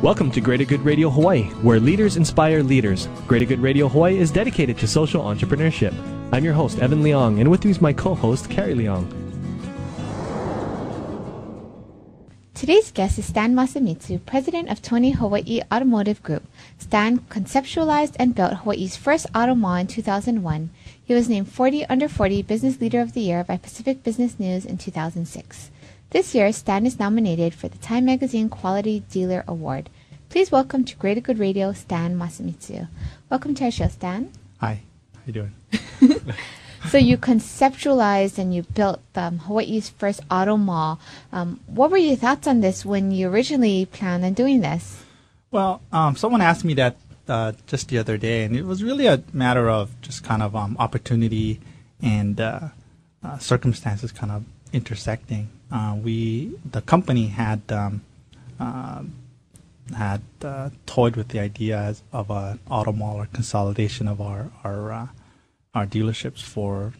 Welcome to Greater Good Radio Hawaii, where leaders inspire leaders. Greater Good Radio Hawaii is dedicated to social entrepreneurship. I'm your host, Evan Leong, and with me is my co-host, Carrie Leong. Today's guest is Stan Masamitsu, president of Tony Hawaii Automotive Group. Stan conceptualized and built Hawaii's first auto mall in 2001. He was named 40 Under 40 Business Leader of the Year by Pacific Business News in 2006. This year, Stan is nominated for the Time Magazine Quality Dealer Award. Please welcome to Greater Good Radio, Stan Masamitsu. Welcome to our show, Stan. Hi. How you doing? So you conceptualized and you built Hawaii's first auto mall. What were your thoughts on this when you originally planned on doing this? Well, someone asked me that just the other day, and it was really a matter of just kind of opportunity and circumstances kind of intersecting. The company had toyed with the idea of an auto mall or consolidation of our dealerships for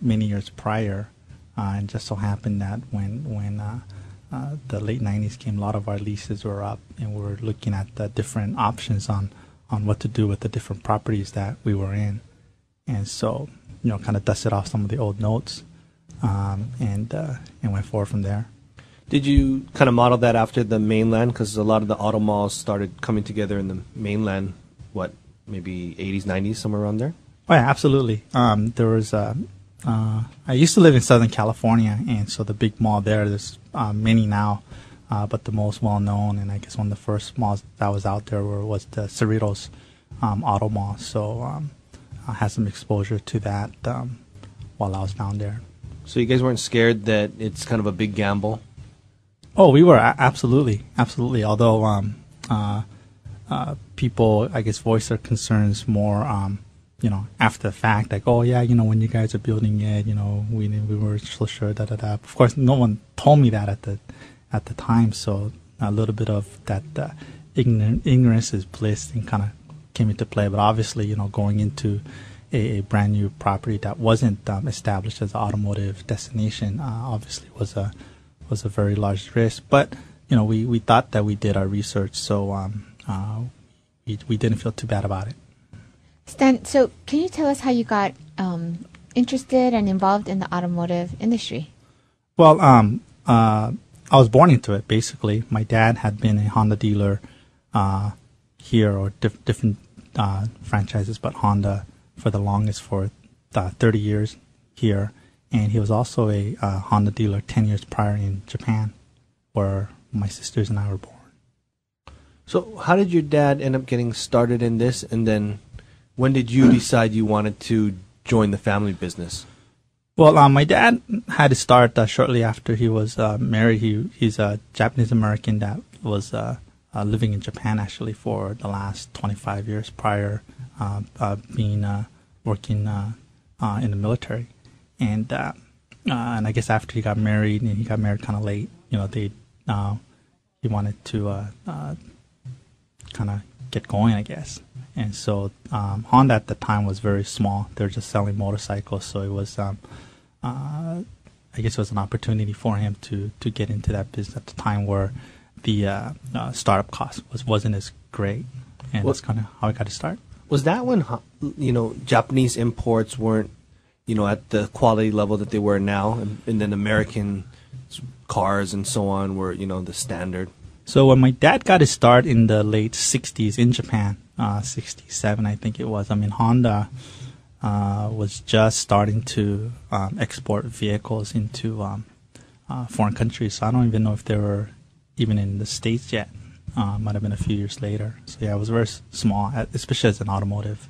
many years prior, and just so happened that when the late 90s came, a lot of our leases were up, and we were looking at the different options on what to do with the different properties that we were in, and so kind of dusted off some of the old notes, and went forward from there. Did you kind of model that after the mainland? Because a lot of the auto malls started coming together in the mainland, maybe 80s, 90s, somewhere around there? Oh, yeah, absolutely. There was I used to live in Southern California, and so the big mall there's many now, but the most well-known, and I guess one of the first malls that was out there was the Cerritos Auto Mall. So I had some exposure to that while I was down there. So you guys weren't scared that it's kind of a big gamble? Oh, we were absolutely. Although people, I guess, voice their concerns more, after the fact, like, oh yeah, when you guys are building it, we were so sure, da da da. Of course, no one told me that at the time, so a little bit of that ignorance is bliss and kind of came into play. But obviously, going into a brand new property that wasn't established as an automotive destination, obviously was a very large risk. But we thought that we did our research, so we didn't feel too bad about it. Stan, so can you tell us how you got interested and involved in the automotive industry? Well, I was born into it, basically. My dad had been a Honda dealer here, or different franchises, but Honda for the longest, for 30 years here. And he was also a Honda dealer 10 years prior in Japan, where my sisters and I were born. So how did your dad end up getting started in this, and then when did you decide you wanted to join the family business? Well, my dad had to start shortly after he was married. He's a Japanese American that was living in Japan actually for the last 25 years prior, working in the military. And I guess after he got married, and he got married kind of late, he wanted to kind of get going, I guess. And so Honda at the time was very small. They were just selling motorcycles, so it was, I guess it was an opportunity for him to get into that business at the time where the startup cost wasn't as great, and that's kind of how I got to start. Was that when Japanese imports weren't at the quality level that they were now, and then American cars and so on were the standard? So when my dad got his start in the late 60s in Japan, 67 I think it was, Honda was just starting to export vehicles into foreign countries. So I don't even know if they were even in the States yet. Might have been a few years later. So yeah, it was very small, especially as an automotive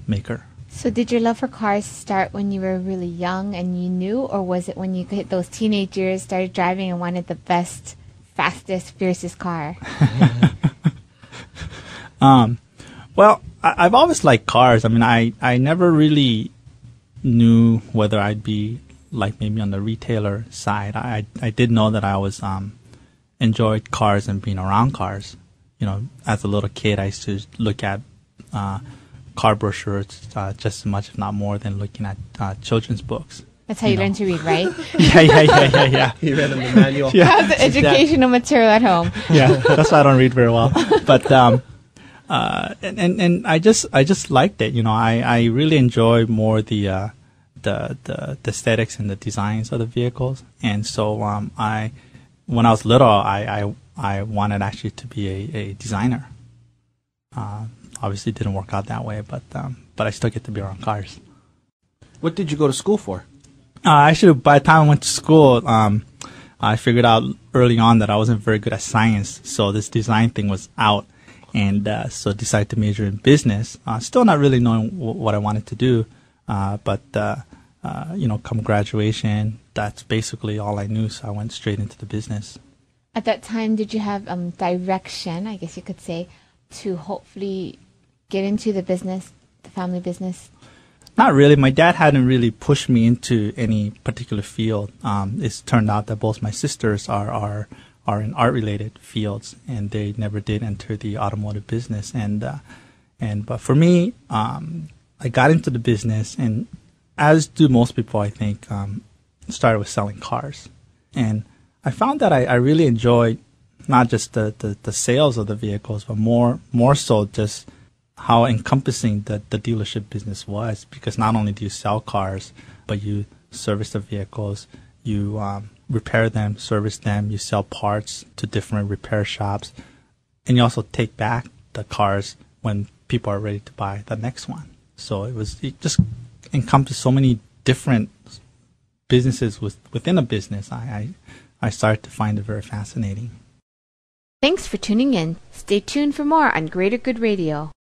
maker. So did your love for cars start when you were really young and you knew, or was it when you hit those teenage years, started driving and wanted the best, fastest, fiercest car? Well, I've always liked cars. I never really knew whether I'd be like maybe on the retailer side. I did know that I was enjoyed cars and being around cars. As a little kid, I used to look at car brochures just as much, if not more, than looking at children's books. That's how you learn to read, right? Yeah. You read in the manual. Yeah. Have the educational material at home. Yeah, that's why I don't read very well. But and I just liked it. I really enjoy more the aesthetics and the designs of the vehicles. And so when I was little, I wanted actually to be a designer. Obviously, it didn't work out that way, but I still get to be around cars. What did you go to school for? Actually, by the time I went to school, I figured out early on that I wasn't very good at science, so this design thing was out, and so decided to major in business. Still not really knowing what I wanted to do, but come graduation, that's basically all I knew, so I went straight into the business. At that time, did you have direction, I guess you could say, to hopefully get into the business, the family business? Not really. My dad hadn't really pushed me into any particular field. It's turned out that both my sisters are in art-related fields, and they never did enter the automotive business. But for me, I got into the business, and as do most people, I think, started with selling cars. And I found that I really enjoyed not just the sales of the vehicles, but more so just how encompassing the dealership business was, because not only do you sell cars, but you service the vehicles, you repair them, service them, you sell parts to different repair shops, and you also take back the cars when people are ready to buy the next one. So it just encompassed so many different businesses within a business. I started to find it very fascinating. Thanks for tuning in. Stay tuned for more on Greater Good Radio.